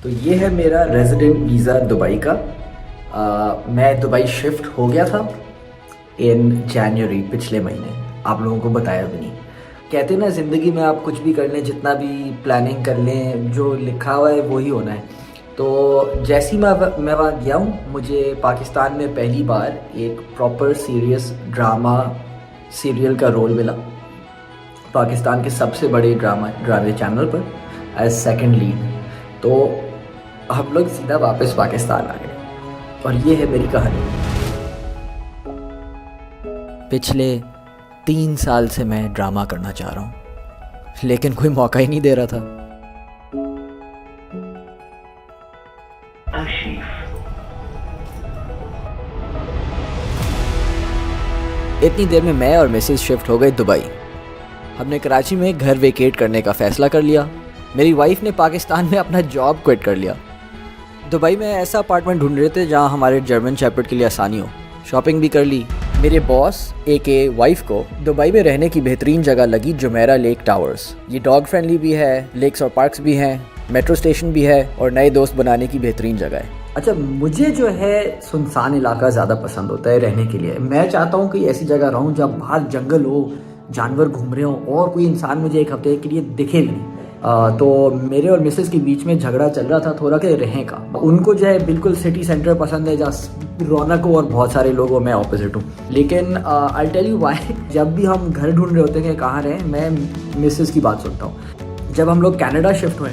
तो ये है मेरा रेजिडेंट वीज़ा दुबई का। मैं दुबई शिफ्ट हो गया था इन जनवरी पिछले महीने। आप लोगों को बताया भी नहीं। कहते हैं ना, ज़िंदगी में आप कुछ भी कर लें, जितना भी प्लानिंग कर लें, जो लिखा हुआ है वो ही होना है। तो जैसे ही मैं वहाँ गया हूँ, मुझे पाकिस्तान में पहली बार एक प्रॉपर सीरियस ड्रामा सीरियल का रोल मिला, पाकिस्तान के सबसे बड़े ड्रामे चैनल पर एज सेकंड लीड। तो हम लोग सीधा वापस पाकिस्तान आ गए और ये है मेरी कहानी। पिछले 3 साल से मैं ड्रामा करना चाह रहा हूँ, लेकिन कोई मौका ही नहीं दे रहा था। इतनी देर में मैं और मिसेस शिफ्ट हो गए दुबई। हमने कराची में घर वेकेट करने का फ़ैसला कर लिया। मेरी वाइफ ने पाकिस्तान में अपना जॉब क्विट कर लिया। दुबई में ऐसा अपार्टमेंट ढूंढ रहे थे जहां हमारे जर्मन शेपर्ड के लिए आसानी हो। शॉपिंग भी कर ली। मेरे बॉस ए वाइफ को दुबई में रहने की बेहतरीन जगह लगी जुमेरा लेक टावर्स। ये डॉग फ्रेंडली भी है, लेक्स और पार्क्स भी हैं, मेट्रो स्टेशन भी है और नए दोस्त बनाने की बेहतरीन जगह है। अच्छा, मुझे जो है सुनसान इलाका ज़्यादा पसंद होता है रहने के लिए। मैं चाहता हूँ कि ऐसी जगह रहूँ जहाँ बाहर जंगल हो, जानवर घूम रहे हो और कोई इंसान मुझे एक हफ्ते के लिए दिखे भी नहीं। तो मेरे और मिसेस के बीच में झगड़ा चल रहा था थोड़ा कि रहें का। उनको जो है बिल्कुल सिटी सेंटर पसंद है जहाँ रौनक हो और बहुत सारे लोग हो। मैं ऑपोजिट हूँ। लेकिन आई टेल यू व्हाई, जब भी हम घर ढूंढ रहे होते हैं कि कहाँ रहें, मैं मिसेस की बात सुनता हूँ। जब हम लोग कनाडा शिफ्ट हुए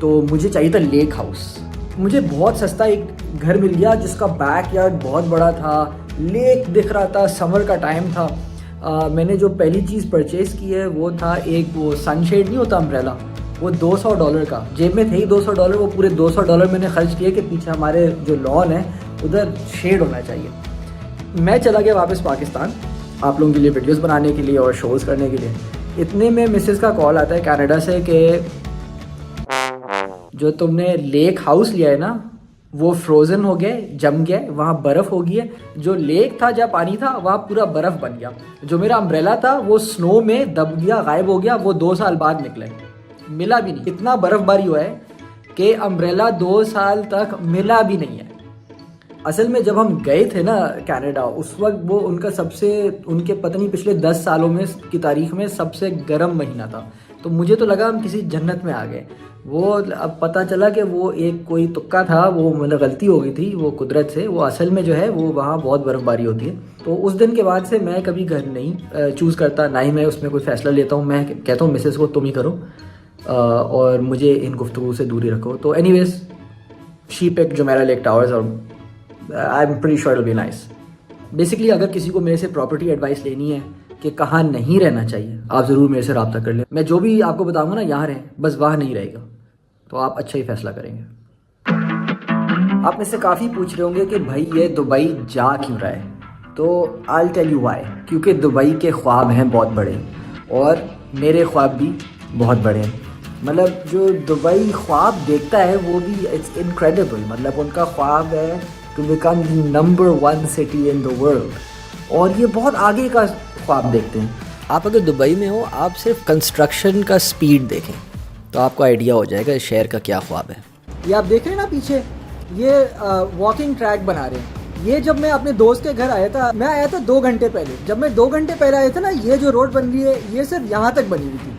तो मुझे चाहिए था लेक हाउस। मुझे बहुत सस्ता एक घर मिल गया जिसका बैकयार्ड बहुत बड़ा था, लेक दिख रहा था, समर का टाइम था। मैंने जो पहली चीज़ परचेज़ की है वो था एक वो सनशेड नहीं होता, अम्ब्रेला, वो $200 का। जेब में थे ही $200। वो पूरे $200 मैंने खर्च किए कि पीछे हमारे जो लॉन है उधर शेड होना चाहिए। मैं चला गया वापस पाकिस्तान आप लोगों के लिए वीडियोस बनाने के लिए और शोज़ करने के लिए। इतने में मिसेस का कॉल आता है कनाडा से कि जो तुमने लेक हाउस लिया है ना वो फ्रोज़न हो गया, जम गया, वहाँ बर्फ़ हो गई है। जो लेक था जहाँ पानी था वहाँ पूरा बर्फ़ बन गया। जो मेरा अम्ब्रेला था वो स्नो में दब गया, गायब हो गया। वो 2 साल बाद निकले, मिला भी नहीं। इतना बर्फबारी हुआ है कि अम्ब्रेला 2 साल तक मिला भी नहीं है। असल में जब हम गए थे ना कनाडा, उस वक्त वो उनके पता नहीं पिछले 10 सालों में की तारीख में सबसे गर्म महीना था। तो मुझे तो लगा हम किसी जन्नत में आ गए। वो अब पता चला कि वो एक कोई तुक्का था, वो मतलब गलती हो गई थी वो कुदरत से। वो असल में जो है वो वहाँ बहुत बर्फ़बारी होती है। तो उस दिन के बाद से मैं कभी घर नहीं चूज़ करता, ना ही मैं उसमें कोई फ़ैसला लेता हूँ। मैं कहता हूँ मिसेस को तुम ही करो और मुझे इन गुफ्तगू से दूरी रखो। तो anyways, she picked Jumeirah lake towers और I am pretty sure it will be nice. Basically अगर किसी को मेरे से प्रॉपर्टी एडवाइस लेनी है कि कहाँ नहीं रहना चाहिए, आप ज़रूर मेरे से रब्ता कर लें। मैं जो भी आपको बताऊँगा ना, यहाँ रहें, बस वहाँ नहीं रहेगा, तो आप अच्छा ही फैसला करेंगे। आप में से काफ़ी पूछ रहे होंगे कि भाई ये दुबई जा क्यों रहा है। तो आई टेल यू व्हाई। क्योंकि दुबई के ख्वाब हैं बहुत बड़े और मेरे ख्वाब भी बहुत बड़े हैं। मतलब जो दुबई ख्वाब देखता है वो भी इट्स इनक्रेडिबल। मतलब उनका ख्वाब है to become the number 1 city in the world और ये बहुत आगे का ख्वाब देखते हैं। आप अगर दुबई में हो, आप सिर्फ कंस्ट्रक्शन का स्पीड देखें तो आपको आइडिया हो जाएगा इस शहर का क्या ख्वाब है। ये आप देख रहे हैं ना पीछे, ये वॉकिंग ट्रैक बना रहे हैं। ये जब मैं अपने दोस्त के घर आया था, मैं आया था 2 घंटे पहले। जब मैं 2 घंटे पहले आया था ना, ये जो रोड बन रही है ये सिर्फ यहाँ तक बनी हुई थी।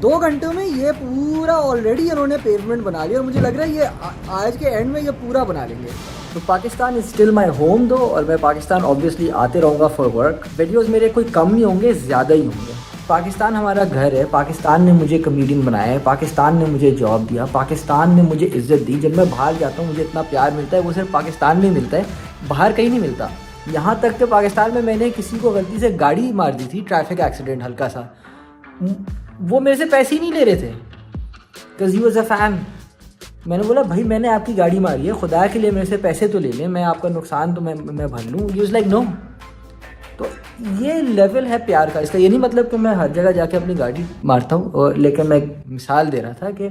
2 घंटों में ये पूरा ऑलरेडी इन्होंने पेवमेंट बना लिया और मुझे लग रहा है ये आज के एंड में ये पूरा बना लेंगे। तो Pakistan is still my home दो, और मैं पाकिस्तान ऑब्वियसली आते रहूँगा फॉर वर्क। वीडियोज़ मेरे कोई कम नहीं होंगे, ज़्यादा ही होंगे। पाकिस्तान हमारा घर है। पाकिस्तान ने मुझे कमेडियन बनाया है। पाकिस्तान ने मुझे जॉब दिया। पाकिस्तान ने मुझे इज़्ज़त दी। जब मैं बाहर जाता हूँ मुझे इतना प्यार मिलता है, वो सिर्फ पाकिस्तान में मिलता है, बाहर कहीं नहीं मिलता। यहाँ तक कि पाकिस्तान में मैंने किसी को गलती से गाड़ी मार दी थी, ट्रैफिक एक्सीडेंट हल्का सा, वो मेरे से पैसे ही नहीं ले रहे थे because he was a fan. मैंने बोला भाई मैंने आपकी गाड़ी मारी है, खुदा के लिए मेरे से पैसे तो ले लें, मैं आपका नुकसान तो मैं भर लूँ। He was like no. तो ये लेवल है प्यार का। इसका ये नहीं मतलब कि मैं हर जगह जाके अपनी गाड़ी मारता हूँ, और लेकिन मैं एक मिसाल दे रहा था कि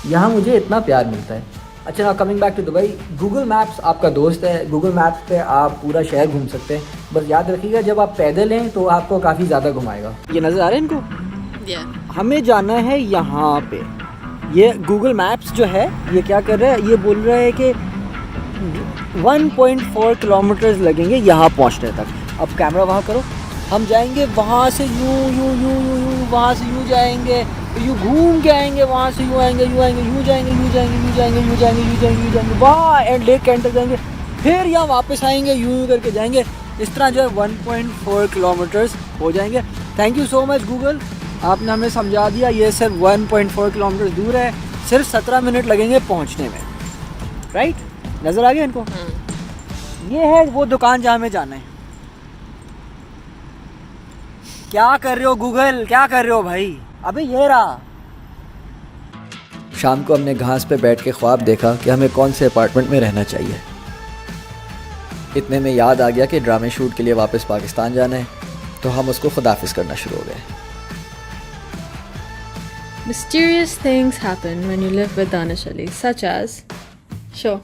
यहाँ मुझे इतना प्यार मिलता है। अच्छा, ना coming back to Dubai, Google maps आपका दोस्त है। गूगल मैप्स पे आप पूरा शहर घूम सकते हैं। बस याद रखिएगा जब आप पैदल हैं तो आपको काफ़ी ज़्यादा घुमाएगा। ये नज़र आ रहा है इनको? हमें जाना है यहाँ पे, ये गूगल मैप्स जो है ये क्या कर रहा है, ये बोल रहा है कि 1.4 किलोमीटर्स लगेंगे यहाँ पहुँचने तक। अब कैमरा वहाँ करो, हम जाएंगे वहाँ से यूँ यूँ यूँ यूँ यूँ, वहाँ से यूँ जाएंगे, यूँ घूम के आएंगे, वहाँ से यूँ आएंगे, यूँ आएंगे, यूँ जाएंगे, यूँ जाएंगे, यूँ जाएंगे, यूँ जाएंगे, यूँ जाएंगे, यूँ जाएंगे, वहाँ एंड लेक के एंड तक जाएंगे, फिर यहाँ वापस आएंगे, यूँ करके जाएंगे। इस तरह जो है 1.4 किलोमीटर्स हो जाएंगे। Thank you so much Google, आपने हमें समझा दिया। ये सिर्फ 1.4 किलोमीटर दूर है, सिर्फ 17 मिनट लगेंगे पहुँचने में। राइट, नज़र आ गया इनको? ये है वो दुकान जहाँ हमें जाना है। क्या कर रहे हो गूगल, क्या कर रहे हो भाई? अबे ये रहा। शाम को हमने घास पे बैठ के ख्वाब देखा कि हमें कौन से अपार्टमेंट में रहना चाहिए। इतने में याद आ गया कि ड्रामे शूट के लिए वापस पाकिस्तान जाना है, तो हम उसको खुदाफिज करना शुरू हो गए। Mysterious things happen when you live with Danish Ali, such as, sure.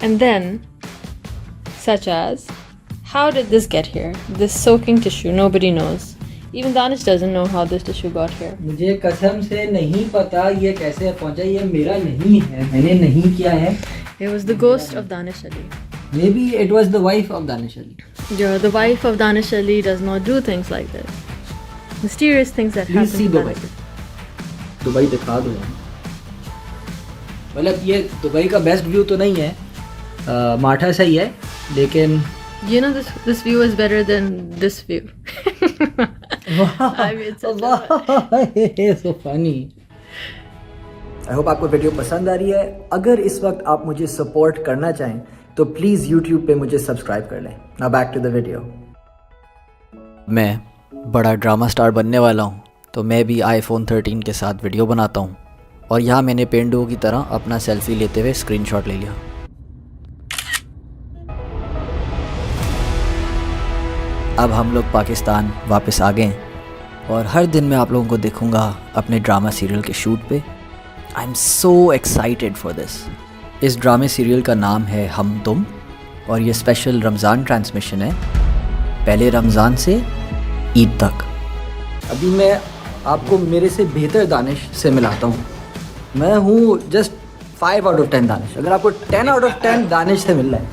And then, such as, how did this get here? This soaking tissue, nobody knows. Even Danish doesn't know how this tissue got here. मुझे कसम से नहीं पता ये कैसे पहुंचा, ये मेरा नहीं है, मैंने नहीं किया है। It was the ghost of Danish Ali. Maybe it was the wife of Danish Ali. The wife of Danish Ali does not do things like this. Mysterious things that Please happen see to Dubai. Danish. Dubai दिखा दो यार। मतलब ये Dubai का best view तो नहीं है, माठा सही है, लेकिन You know this view is better than this view. I mean, so funny. I hope आपको वीडियो पसंद आ रही है। अगर इस वक्त आप मुझे सपोर्ट करना चाहें तो प्लीज़ YouTube पे मुझे सब्सक्राइब कर लें। Now back to the video. मैं बड़ा ड्रामा स्टार बनने वाला हूँ, तो मैं भी iPhone 13 के साथ वीडियो बनाता हूँ, और यहाँ मैंने पेंडुओ की तरह अपना सेल्फी लेते हुए स्क्रीनशॉट ले लिया। अब हम लोग पाकिस्तान वापस आ गए और हर दिन मैं आप लोगों को देखूंगा अपने ड्रामा सीरियल के शूट पे। I am so excited for this. इस ड्रामे सीरियल का नाम है हम तुम, और ये स्पेशल रमज़ान ट्रांसमिशन है, पहले रमज़ान से ईद तक। अभी मैं आपको मेरे से बेहतर दानिश से मिलाता हूँ। मैं हूँ जस्ट 5 आउट ऑफ 10 दानिश। अगर आपको 10 आउट ऑफ 10 दानिश से मिल रहा है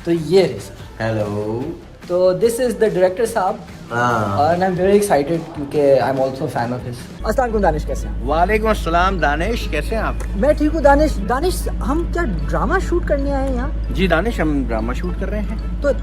तो ये रहे सर। हेलो। तो दिस इज़ द डायरेक्टर साहब, और आई एम वेरी एक्साइटेड क्योंकि I am also fan of his. अस्सलाम वालेकुम दानिश, कैसे हैं? वालेकुम अस्सलाम दानिश, कैसे हैं आप? मैं ठीक हूँ दानिश। दानिश, हम क्या ड्रामा शूट करने आए हैं यहाँ? जी दानिश, हम ड्रामा शूट कर रहे हैं। तो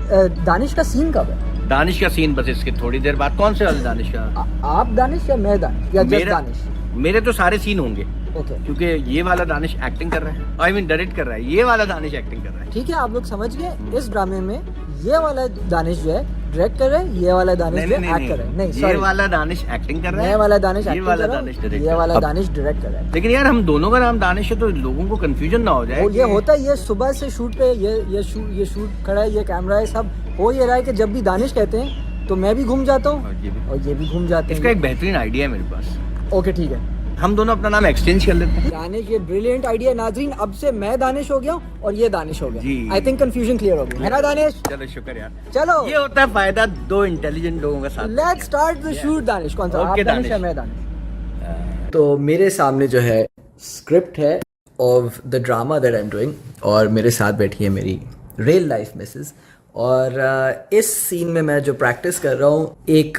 दानिश का सीन कब है? दानिश का सीन बस इसके थोड़ी देर बाद। कौन से वाले दानिश का? आप दानिश या मैं दानिश या जस्ट दानिश? मेरे तो सारे सीन होंगे, ओके। क्योंकि ये वाला दानिश एक्टिंग कर रहा है, आई मीन डायरेक्ट कर रहा है, ये वाला दानिश एक्टिंग कर रहा है। ठीक है, आप लोग समझ गए। इस ड्रामे में ये वाला दानिश जो है डायरेक्ट कर रहा है, ये वाला दानिश जो है एक्ट कर रहा है। नहीं, ये वाला दानिश एक्टिंग कर रहा है, ये वाला दानिश ये एक्टिंग वाला कर रहा दानिश है, डायरेक्ट ये वाला दानिश डायरेक्ट कर रहा है। लेकिन यार हम दोनों का नाम दानिश है तो लोगों को कंफ्यूजन ना हो जाए। ये होता है, ये सुबह से शूट पे ये शूट खड़ा है, ये कैमरा है, सब हो ये रहा है कि जब भी दानिश कहते हैं तो मैं भी घूम जाता हूँ और ये भी घूम जाते हैं। इसका एक बेहतरीन आइडिया है मेरे पास। ओके ठीक है, हम दोनों अपना नाम एक्सचेंज कर लेते हैं। दानिश, ये ब्रिलियंट आइडिया नाजरीन। अब से मैं दानिश हो गया हूँ और ये दानिश हो जी। गया। आई थिंक कंफ्यूजन क्लियर हो गई है ना दानिश? चलो शुक्र यार। चलो, ये होता है फायदा दो इंटेलिजेंट लोगों का साथ। Let's start the shoot. Danish, कौन सा, आप Okay, दानिश या दानिश। मैं दानिश? तो मेरे सामने जो है स्क्रिप्ट है of the drama that I am doing, और मेरे साथ बैठी है मेरी रियल लाइफ मिसेस। और इस सीन में मैं जो प्रैक्टिस कर रहा हूँ, एक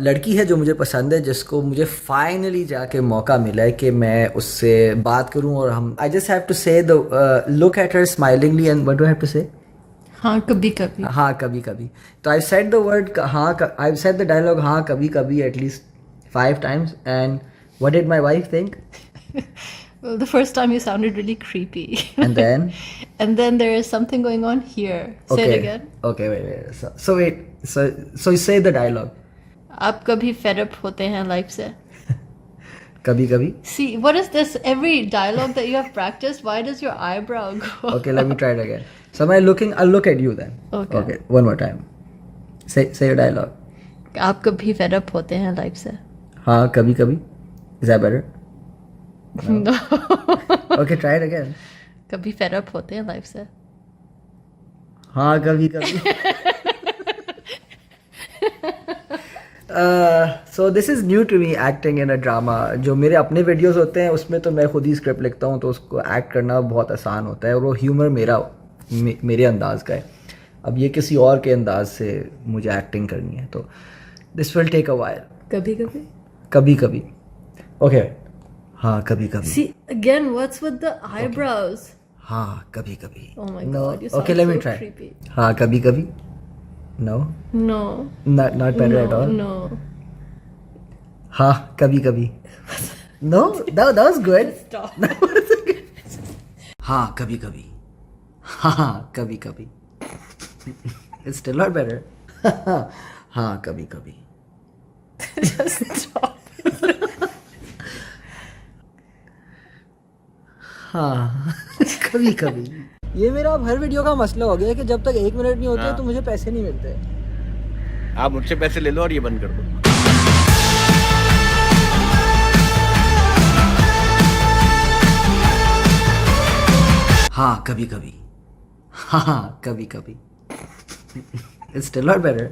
लड़की है जो मुझे पसंद है, जिसको मुझे फाइनली जाके मौका मिला है कि मैं उससे बात करूँ। और हम I just have to say the look at her smilingly and what do I have to say? हाँ कभी कभी। हाँ कभी कभी। तो आई सेड द वर्ड हाँ, आई सेड द डायलॉग हाँ कभी कभी at least 5 times, and what did my wife think? Well, the first time you sounded really creepy. And then? And then there is something going on here. Say it again. Okay, wait. So wait. So you say the dialogue. आप कभी fed up होते हैं life से? कभी कभी. See, what is this? Every dialogue that you have practiced, why does your eyebrow go? Okay, let me try it again. So I'll look at you then. Okay, one more time. Say your dialogue. आप कभी fed up होते हैं life से? हाँ कभी कभी. Is that better? No. Okay, try it again. कभी fed up होते हैं life से? हाँ कभी कभी. So this is new to me acting in a drama. जो मेरे अपने वीडियोस होते हैं उसमें तो मैं खुद ही स्क्रिप्ट लिखता हूँ, तो उसको एक्ट करना बहुत आसान होता है और वो ह्यूमर मेरे अंदाज का है. अब ये किसी और के अंदाज से मुझे एक्टिंग करनी है, तो this will take a while. कभी कभी. कभी कभी. ओके. हाँ कभी कभी. See again, what's with the eyebrows? हाँ कभी कभी. Oh my No. god, you sound Okay, let me so try. creepy. हाँ कभी कभी. No. No. Not better at all. No. हाँ कभी कभी. No, that was good. Stop. हाँ कभी कभी. हाँ कभी कभी. It's still not better. हाँ कभी कभी. Just stop. हाँ कभी कभी. ये मेरा अब हर वीडियो का मसला हो गया है कि जब तक 1 मिनट नहीं होते हाँ. तो मुझे पैसे नहीं मिलते. आप मुझसे पैसे ले लो और ये बंद कर दो. हाँ कभी कभी. हाँ कभी कभी. It's still not better.